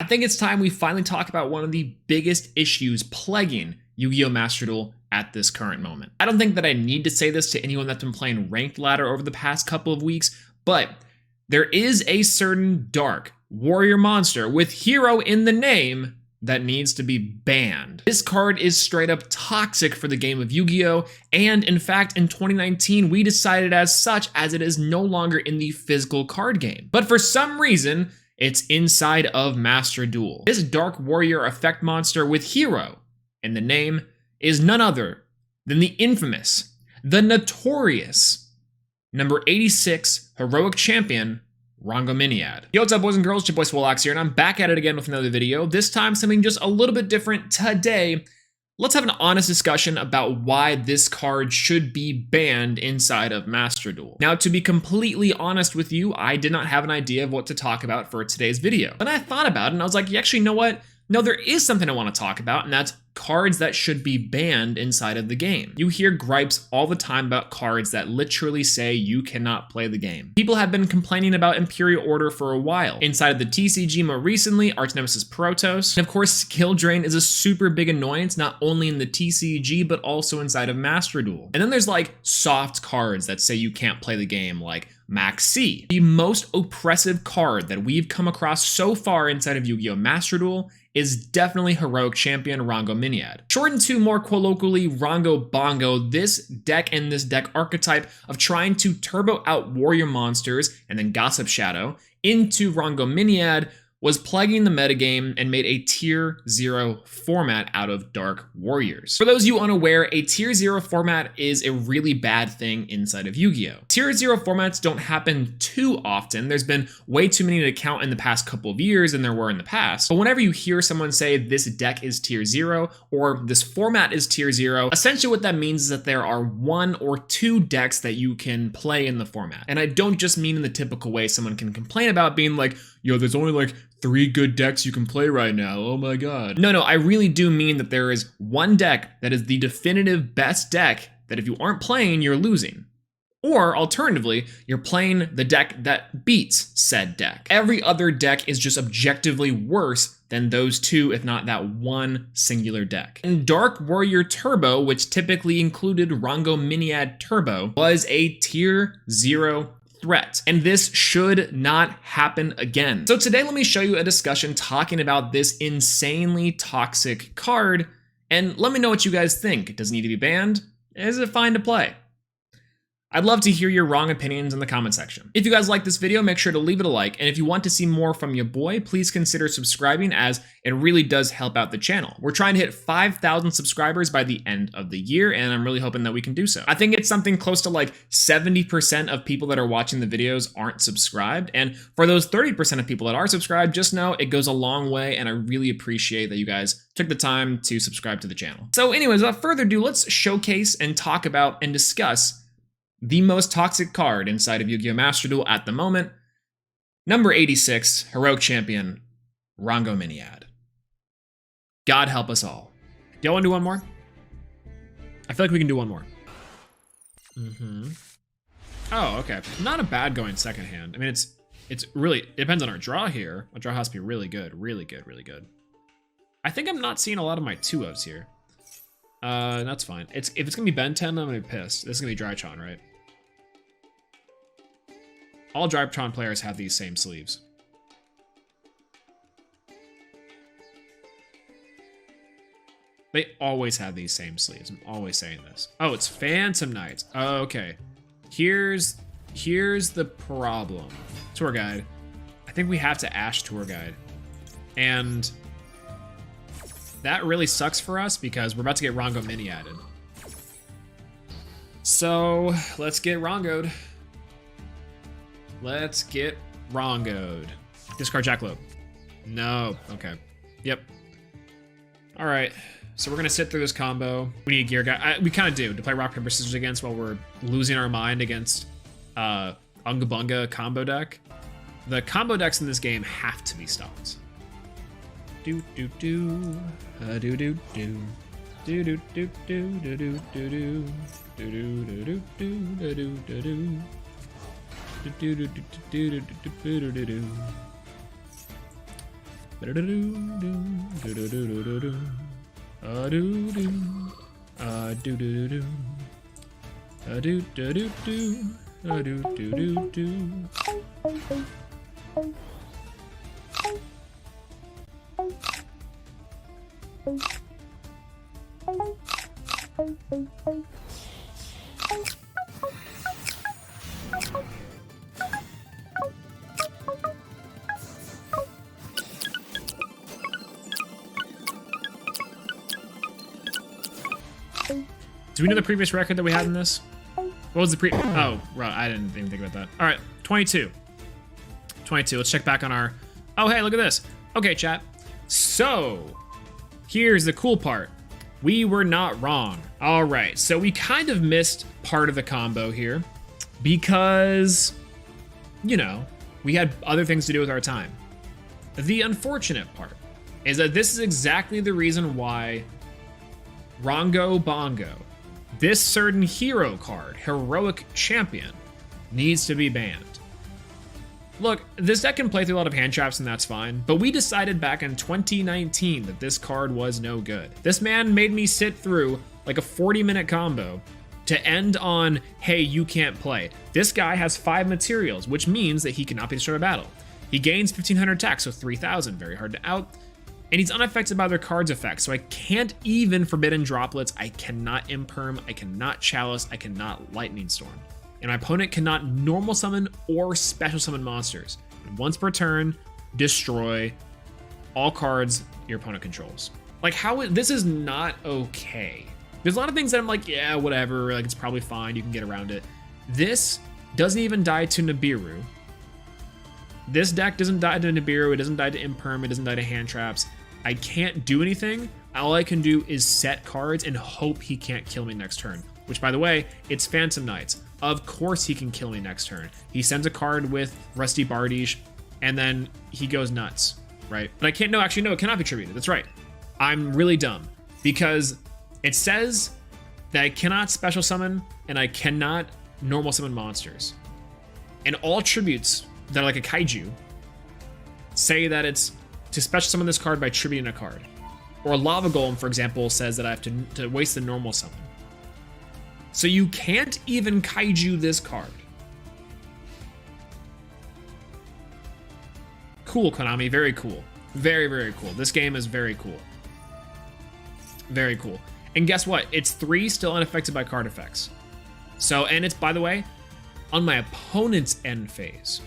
think it's time we finally talk about one of the biggest issues plaguing Yu-Gi-Oh! Master Duel at this current moment. I don't think that I need to say this to anyone that's been playing Ranked Ladder over the past couple of weeks, but there is a certain dark warrior monster with hero in the name that needs to be banned. This card is straight up toxic for the game of Yu-Gi-Oh! And in fact, in 2019, we decided as such, as it is no longer in the physical card game. But for some reason, it's inside of Master Duel. This Dark Warrior effect monster with hero in the name is none other than the infamous, the notorious, number 86 heroic champion, Rangominiad. Yo, what's up, boys and girls? It's your boy Swolelax here, and I'm back at it again with another video. This time, something just a little bit different. Today, let's have an honest discussion about why this card should be banned inside of Master Duel. Now, to be completely honest with you, I did not have an idea of what to talk about for today's video. But I thought about it, and I was like, actually, you know what? No, there is something I want to talk about, and that's cards that should be banned inside of the game. You hear gripes all the time about cards that literally say you cannot play the game. People have been complaining about Imperial Order for a while. Inside of the TCG more recently, Arch Nemesis Protoss. And of course, Skill Drain is a super big annoyance, not only in the TCG, but also inside of Master Duel. And then there's like soft cards that say you can't play the game, like Max C. The most oppressive card that we've come across so far inside of Yu-Gi-Oh! Master Duel is definitely Heroic Champion Rangominiad. Shortened to more colloquially Rango Bongo, this deck and this deck archetype of trying to turbo out warrior monsters and then Gossip Shadow into Rangominiad was plaguing the metagame and made a tier 0 format out of Dark Warriors. For those of you unaware, a tier 0 format is a really bad thing inside of Yu-Gi-Oh! Tier 0 formats don't happen too often. There's been way too many to count in the past couple of years than there were in the past. But whenever you hear someone say this deck is tier 0 or this format is tier 0, essentially what that means is that there are 1 or 2 decks that you can play in the format. And I don't just mean in the typical way someone can complain about being like, yo, there's only like 3 good decks you can play right now, oh my god. No, I really do mean that there is one deck that is the definitive best deck that if you aren't playing, you're losing. Or alternatively, you're playing the deck that beats said deck. Every other deck is just objectively worse than those 2, if not that one singular deck. And Dark Warrior Turbo, which typically included Rangominiad Turbo, was a tier 0 threat, and this should not happen again. So today, let me show you a discussion talking about this insanely toxic card, and let me know what you guys think. Does it need to be banned? Is it fine to play? I'd love to hear your wrong opinions in the comment section. If you guys like this video, make sure to leave it a like, and if you want to see more from your boy, please consider subscribing, as it really does help out the channel. We're trying to hit 5,000 subscribers by the end of the year, and I'm really hoping that we can do so. I think it's something close to like 70% of people that are watching the videos aren't subscribed, and for those 30% of people that are subscribed, just know it goes a long way, and I really appreciate that you guys took the time to subscribe to the channel. So anyways, without further ado, let's showcase and talk about and discuss the most toxic card inside of Yu-Gi-Oh! Master Duel at the moment, number 86, Heroic Champion, Rangominiad. God help us all. Do y'all want to do one more? I feel like we can do one more. Oh, okay. Not a bad going second hand. I mean, it's really, it depends on our draw here. Our draw has to be really good, really good, really good. I think I'm not seeing a lot of my 2-ofs here. That's fine. If it's gonna be Ben 10, I'm gonna be pissed. This is gonna be Drytron, right? All Drytron players have these same sleeves. They always have these same sleeves. I'm always saying this. Oh, it's Phantom Knights. Oh, okay. Here's the problem. Tour guide. I think we have to Ash Tour Guide. And that really sucks for us because we're about to get Rangomini added. So let's get Rongoed. Let's get Rongoed. Discard Jackalope. No. Okay. Yep. All right. So we're gonna sit through this combo. We need a gear guy. We kind of do to play rock paper scissors against while we're losing our mind against Unga Bunga combo deck. The combo decks in this game have to be stopped. Do do do. Do do do. Do do do do do do do do do do do do do do do. Do we know the previous record that we had in this? What was the oh, right, I didn't even think about that. All right, 22. 22, let's check back on our... Oh, hey, look at this. Okay, chat. So, here's the cool part. We were not wrong. All right, so we kind of missed part of the combo here because, you know, we had other things to do with our time. The unfortunate part is that this is exactly the reason why Rongo Bongo, this certain hero card, Heroic Champion, needs to be banned. Look, this deck can play through a lot of hand traps and that's fine, but we decided back in 2019 that this card was no good. This man made me sit through like a 40-minute combo to end on, hey, you can't play. This guy has 5 materials, which means that he cannot be destroyed by battle. He gains 1500 attack, so 3000, very hard to out. And he's unaffected by their card's effects, so I can't even Forbidden Droplets, I cannot Imperm, I cannot Chalice, I cannot Lightning Storm. And my opponent cannot normal summon or special summon monsters. And once per turn, destroy all cards your opponent controls. Like, this is not okay. There's a lot of things that I'm like, yeah, whatever, like it's probably fine, you can get around it. This doesn't even die to Nibiru. This deck doesn't die to Nibiru, it doesn't die to Imperm, it doesn't die to hand traps. I can't do anything. All I can do is set cards and hope he can't kill me next turn. Which, by the way, it's Phantom Knights. Of course he can kill me next turn. He sends a card with Rusty Bardiche, and then he goes nuts, right? But I can't, no, actually, no, it cannot be tributed. That's right. I'm really dumb because it says that I cannot special summon and I cannot normal summon monsters. And all tributes that are like a kaiju say that it's to special summon this card by tributing a card. Or Lava Golem, for example, says that I have to waste the normal summon. So you can't even kaiju this card. Cool, Konami, very cool. Very, very cool. This game is very cool. Very cool. And guess what? It's 3 still unaffected by card effects. So, and it's, by the way, on my opponent's end phase.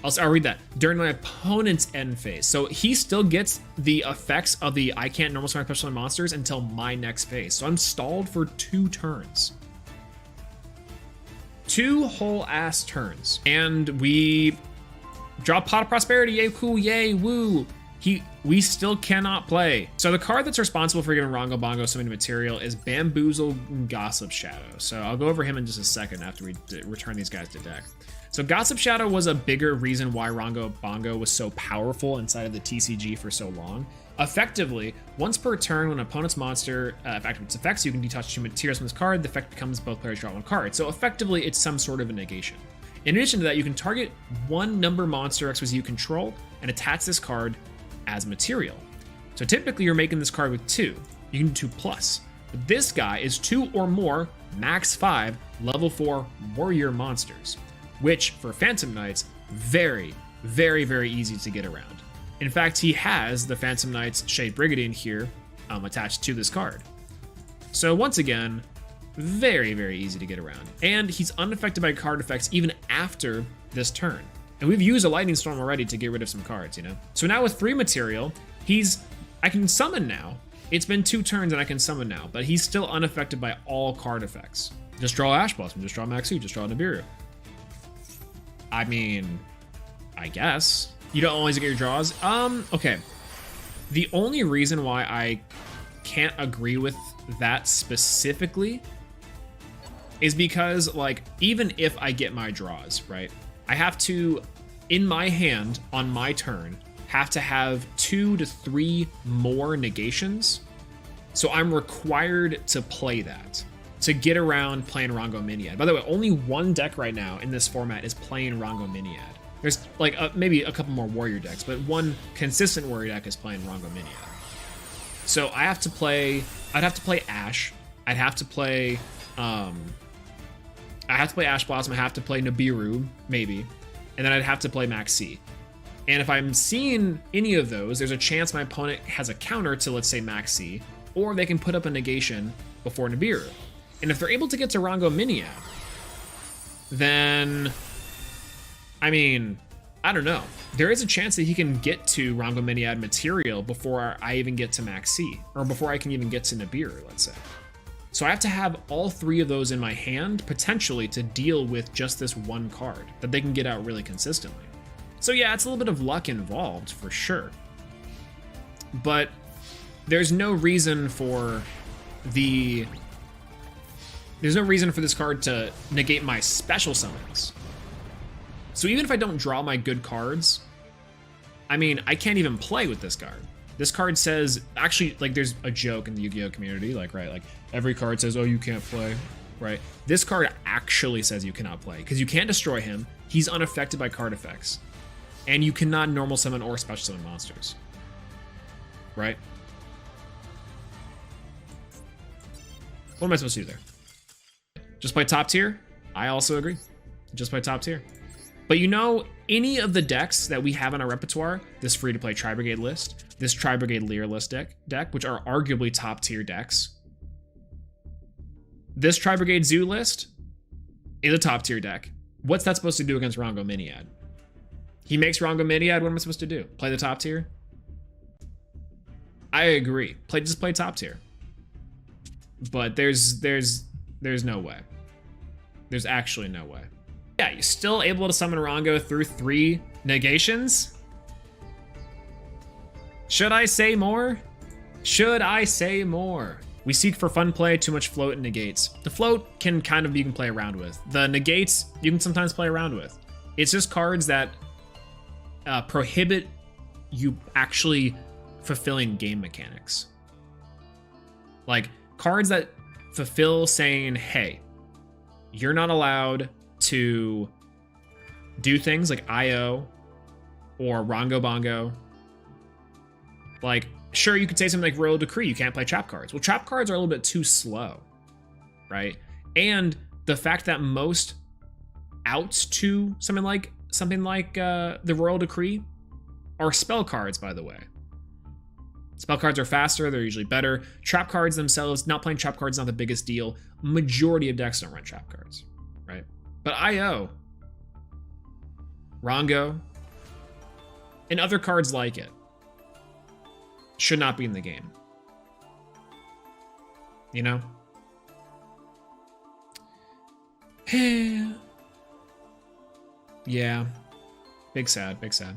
I'll read that. During my opponent's end phase. So he still gets the effects of the I can't normal summon special monsters until my next phase. So I'm stalled for 2 turns. 2 whole ass turns. And we draw Pot of Prosperity. Yay, cool, yay, woo. We still cannot play. So the card that's responsible for giving Rongo Bongo so many material is Bamboozle Gossip Shadow. So I'll go over him in just a second after we return these guys to deck. So Gossip Shadow was a bigger reason why Rongo Bongo was so powerful inside of the TCG for so long. Effectively, once per turn, when an opponent's monster activates its effects, you can detach 2 materials from this card. The effect becomes both players draw 1 card. So effectively, it's some sort of a negation. In addition to that, you can target 1 number monster XYZ you control and attach this card as material. So typically, you're making this card with 2. You can do 2+. But this guy is 2 or more, max 5, level 4 warrior monsters, which for Phantom Knights, very, very, very easy to get around. In fact, he has the Phantom Knights Shade Brigadier here attached to this card. So once again, very, very easy to get around. And he's unaffected by card effects even after this turn. And we've used a Lightning Storm already to get rid of some cards, you know? So now with 3 material, I can summon now. It's been 2 turns and I can summon now, but he's still unaffected by all card effects. Just draw Ash Blossom, just draw Maxu, just draw Nibiru. I mean, I guess. You don't always get your draws. Okay. The only reason why I can't agree with that specifically is because, like, even if I get my draws, right, I have to, in my hand, on my turn, have to have 2 to 3 more negations. So I'm required to play that to get around playing Rongo Miniad. By the way, only 1 deck right now in this format is playing Rongo Miniad. There's like maybe a couple more warrior decks, but one consistent warrior deck is playing Rangominiad. So I'd have to play Ash. I'd have to play Ash Blossom. I'd have to play Nibiru, maybe. And then I'd have to play Maxi. And if I'm seeing any of those, there's a chance my opponent has a counter to, let's say, Maxi, or they can put up a negation before Nibiru. And if they're able to get to Rangominiad, then, I mean, I don't know. There is a chance that he can get to Rangominiad material before I even get to Maxi, or before I can even get to Nibiru, let's say. So I have to have all three of those in my hand, potentially, to deal with just this one card that they can get out really consistently. So yeah, it's a little bit of luck involved, for sure. But there's no reason for this card to negate my special summons. So even if I don't draw my good cards, I mean, I can't even play with this card. This card says, actually, like, there's a joke in the Yu-Gi-Oh community, like, right, like, every card says, oh, you can't play, right? This card actually says you cannot play, because you can't destroy him, he's unaffected by card effects, and you cannot normal summon or special summon monsters, right? What am I supposed to do there? Just play top tier? I also agree. Just play top tier. But you know, any of the decks that we have in our repertoire, this free-to-play Tri-Brigade list, this Tri-Brigade Lear list deck, which are arguably top-tier decks, this Tri-Brigade Zoo list is a top-tier deck. What's that supposed to do against Rangominiad? He makes Rangominiad, what am I supposed to do? Play the top tier? I agree. Just play top tier. But there's no way. There's actually no way. Yeah, you're still able to summon Rango through 3 negations? Should I say more? Should I say more? We seek for fun play, too much float and negates. The float you can play around with. The negates, you can sometimes play around with. It's just cards that prohibit you actually fulfilling game mechanics. Like, cards that fulfill saying, hey, you're not allowed to do things like IO or Rongo Bongo. Like, sure, you could say something like Royal Decree, you can't play trap cards. Well, trap cards are a little bit too slow, right? And the fact that most outs to something like the Royal Decree are spell cards, by the way. Spell cards are faster, they're usually better. Trap cards themselves, not playing trap cards is not the biggest deal. Majority of decks don't run trap cards, right? But IO, Rongo, and other cards like it should not be in the game. You know? Yeah. Big sad, big sad.